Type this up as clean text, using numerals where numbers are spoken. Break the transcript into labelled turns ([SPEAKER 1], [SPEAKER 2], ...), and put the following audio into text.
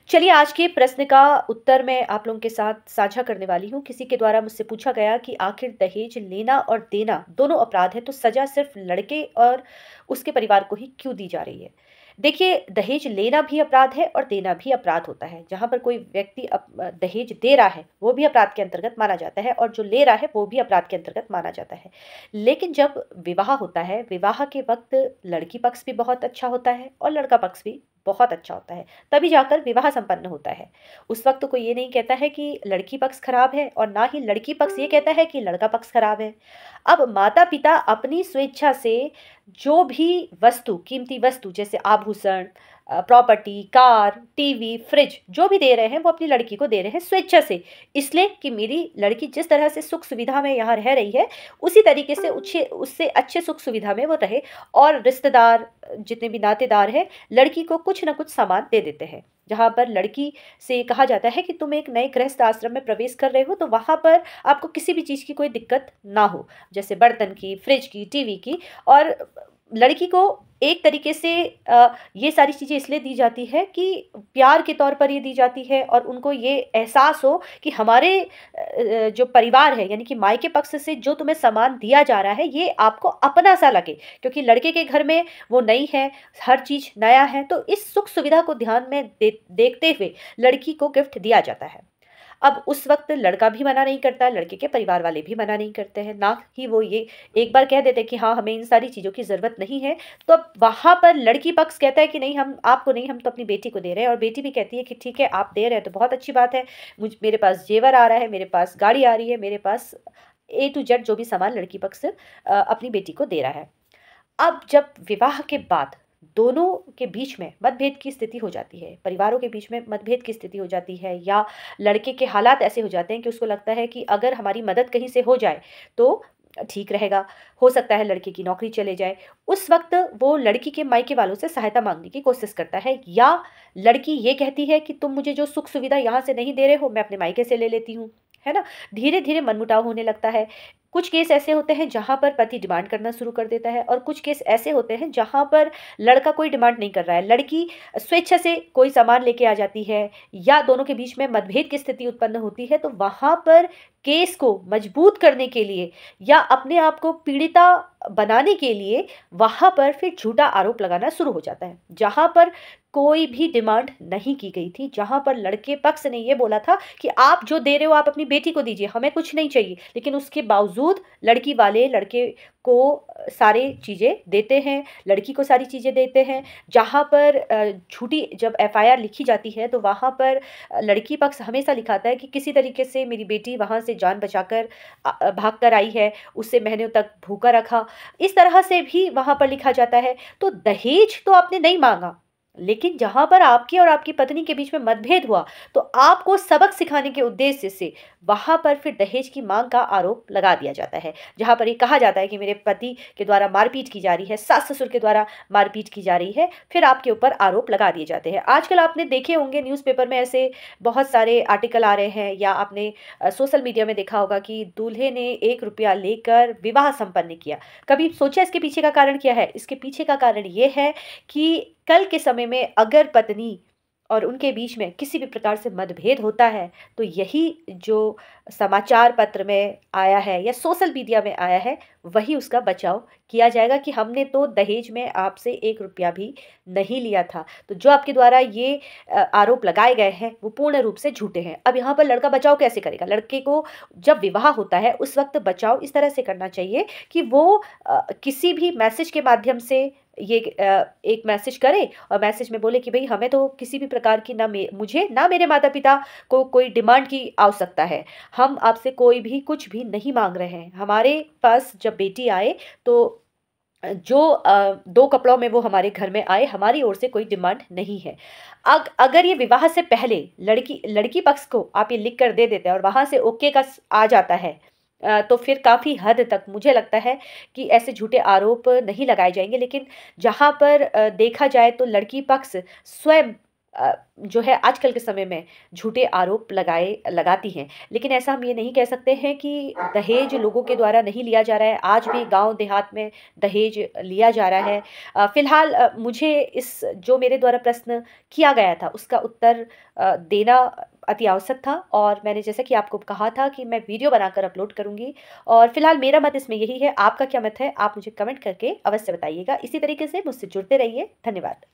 [SPEAKER 1] चलिए आज के प्रश्न का उत्तर मैं आप लोगों के साथ साझा करने वाली हूँ। किसी के द्वारा मुझसे पूछा गया कि आखिर दहेज लेना और देना दोनों अपराध है, तो सज़ा सिर्फ़ लड़के और उसके परिवार को ही क्यों दी जा रही है? देखिए, दहेज लेना भी अपराध है और देना भी अपराध होता है। जहाँ पर कोई व्यक्ति दहेज दे रहा है, वो भी अपराध के अंतर्गत माना जाता है और जो ले रहा है, वो भी अपराध के अंतर्गत माना जाता है। लेकिन जब विवाह होता है, विवाह के वक़्त लड़की पक्ष भी बहुत अच्छा होता है और लड़का पक्ष भी बहुत अच्छा होता है। तभी जाकर विवाह संपन्न होता है। उस वक़्त तो कोई ये नहीं कहता है कि लड़की पक्ष खराब है और ना ही लड़की पक्ष ये कहता है कि लड़का पक्ष खराब है। अब माता-पिता अपनी स्वेच्छा से जो भी वस्तु, कीमती वस्तु जैसे आभूषण, प्रॉपर्टी, कार, टीवी, फ्रिज जो भी दे रहे हैं वो अपनी लड़की को दे रहे हैं स्वेच्छा से। इसलिए कि मेरी लड़की जिस तरह से सुख-सुविधा में यहाँ रह रही है, उसी तरीके से उच्छे उससे अच्छे सुख-सुविधा में वो रहे और रिश्तेदार जितने भी नातेदार हैं, लड़की को कुछ न कुछ सामान दे देते हैं। जहाँ पर लड़की से कहा जाता है कि तुम एक नए गृहस्थ आश्रम में प्रवेश कर रहे हो, तो वहाँ पर आपको किसी भी चीज़ की कोई दिक्कत ना हो। जैसे बर्तन की, फ्रिज की, टीवी की और लड़की को एक तरीके से ये सारी चीज़ें इसलिए दी जाती है कि प्यार के तौर पर ये दी जाती है और उनको ये एहसास हो कि हमारे जो परिवार है यानी कि मायके पक्ष से जो तुम्हें सामान दिया जा रहा है, ये आपको अपना-सा लगे। क्योंकि लड़के के घर में वो नई है, हर चीज़ नया है, तो इस सुख-सुविधा को ध्यान में देखते हुए लड़की को गिफ्ट दिया जाता है। अब उस वक़्त लड़का भी मना नहीं करता, लड़के के परिवार वाले भी मना नहीं करते हैं, ना ही वो ये एक बार कह देते हैं कि हाँ, हमें इन सारी चीज़ों की ज़रूरत नहीं है, तो अब वहाँ पर लड़की पक्ष कहता है कि नहीं हम आपको नहीं, हम तो अपनी बेटी को दे रहे हैं और बेटी भी कहती है कि ठीक है, आप दे रहे हैं तो बहुत अच्छी बात है, मेरे पास ज़ेवर आ रहा है, मेरे पास गाड़ी आ रही है, मेरे पास ए टू ज़ेड जो भी सामान लड़की पक्ष अपनी बेटी को दे रहा है। अब जब विवाह के बाद दोनों के बीच में मतभेद की स्थिति हो जाती है, परिवारों के बीच में मतभेद की स्थिति हो जाती है या लड़के के हालात ऐसे हो जाते हैं कि उसको लगता है कि अगर हमारी मदद कहीं से हो जाए तो ठीक रहेगा, हो सकता है लड़के की नौकरी चले जाए। उस वक़्त वो लड़की के मायके वालों से सहायता माँगने की कोशिश करता है या लड़की ये कहती है कि तुम मुझे जो सुख-सुविधा यहाँ से नहीं दे रहे हो, मैं अपने मायके से ले लेती हूँ, है ना? धीरे-धीरे मनमुटाव होने लगता है। कुछ केस ऐसे होते हैं जहाँ पर पति डिमांड करना शुरू कर देता है और कुछ केस ऐसे होते हैं जहाँ पर लड़का कोई डिमांड नहीं कर रहा है, लड़की स्वेच्छा से कोई सामान लेके आ जाती है या दोनों के बीच में मतभेद की स्थिति उत्पन्न होती है, तो वहाँ पर केस को मजबूत करने के लिए या अपने आप को पीड़िता बनाने के लिए वहाँ पर फिर झूठा आरोप लगाना शुरू हो जाता है। जहाँ पर कोई भी डिमांड नहीं की गई थी, जहाँ पर लड़के पक्ष ने ये बोला था कि आप जो दे रहे हो आप अपनी बेटी को दीजिए, हमें कुछ नहीं चाहिए। लेकिन उसके बावजूद लड़की वाले लड़के को सारी चीज़ें देते हैं, लड़की को सारी चीज़ें देते हैं। जहाँ पर झूठी जब एफआईआर लिखी जाती है तो वहाँ पर लड़की पक्ष हमेशा लिखाता है कि किसी तरीके से मेरी बेटी वहाँ से जान बचाकर भाग कर आई है, उसे महीनों तक भूखा रखा। इस तरह से भी वहाँ पर लिखा जाता है। तो दहेज तो आपने नहीं माँगा, लेकिन जहाँ पर आपकी और आपकी पत्नी के बीच में मतभेद हुआ, तो आपको सबक सिखाने के उद्देश्य से वहाँ पर फिर दहेज की माँग का आरोप लगा दिया जाता है। जहाँ पर ये कहा जाता है कि मेरे पति के द्वारा मारपीट की जा रही है, सास-ससुर के द्वारा मारपीट की जा रही है, फिर आपके ऊपर आरोप लगा दिए जाते हैं। आजकल आपने देखे होंगे न्यूज़पेपर में ऐसे बहुत सारे आर्टिकल आ रहे हैं या आपने सोशल मीडिया में देखा होगा कि दूल्हे ने ₹1 लेकर विवाह संपन्न किया। कभी सोचा इसके पीछे का कारण क्या है? इसके पीछे का कारण ये है कि कल के समय में अगर पत्नी और उनके बीच में किसी भी प्रकार से मतभेद होता है, तो यही जो समाचार पत्र में आया है या सोशल मीडिया में आया है, वही उसका बचाव किया जाएगा कि हमने तो दहेज में आपसे ₹1 भी नहीं लिया था। तो जो आपके द्वारा ये आरोप लगाए गए हैं, वो पूर्ण रूप से झूठे हैं। अब यहाँ पर लड़का बचाव कैसे करेगा? लड़के को जब विवाह होता है, उस वक़्त बचाव इस तरह से करना चाहिए कि वो किसी भी मैसेज के माध्यम से ये एक मैसेज करे और मैसेज में बोले कि भई हमें तो किसी भी प्रकार की मुझे ना मेरे माता-पिता को कोई डिमांड की आवश्यकता है। हम आपसे कोई भी कुछ भी नहीं माँग रहे हैं। हमारे पास जब बेटी आए तो जो 2 कपड़ों में वो हमारे घर में आए, हमारी ओर से कोई डिमांड नहीं है। अगर ये विवाह से पहले लड़की लड़की पक्ष को आप ये लिख कर दे देते हैं और वहाँ से ओके का आ जाता है, तो फिर काफ़ी हद तक मुझे लगता है कि ऐसे झूठे आरोप नहीं लगाए जाएँगे। लेकिन जहाँ पर देखा जाए तो लड़की पक्ष स्वयं जो है आजकल के समय में झूठे आरोप लगाती हैं। लेकिन ऐसा हम ये नहीं कह सकते हैं कि दहेज लोगों के द्वारा नहीं लिया जा रहा है, आज भी गाँव देहात में दहेज लिया जा रहा है। फ़िलहाल मुझे इस जो मेरे द्वारा प्रश्न किया गया था, उसका उत्तर देना अति आवश्यक था और मैंने जैसा कि आपको कहा था कि मैं वीडियो बनाकर अपलोड करूँगी और फ़िलहाल मेरा मत इसमें यही है। आपका क्या मत है? आप मुझे कमेंट करके अवश्य बताइएगा। इसी तरीके से मुझसे जुड़ते रहिए। धन्यवाद।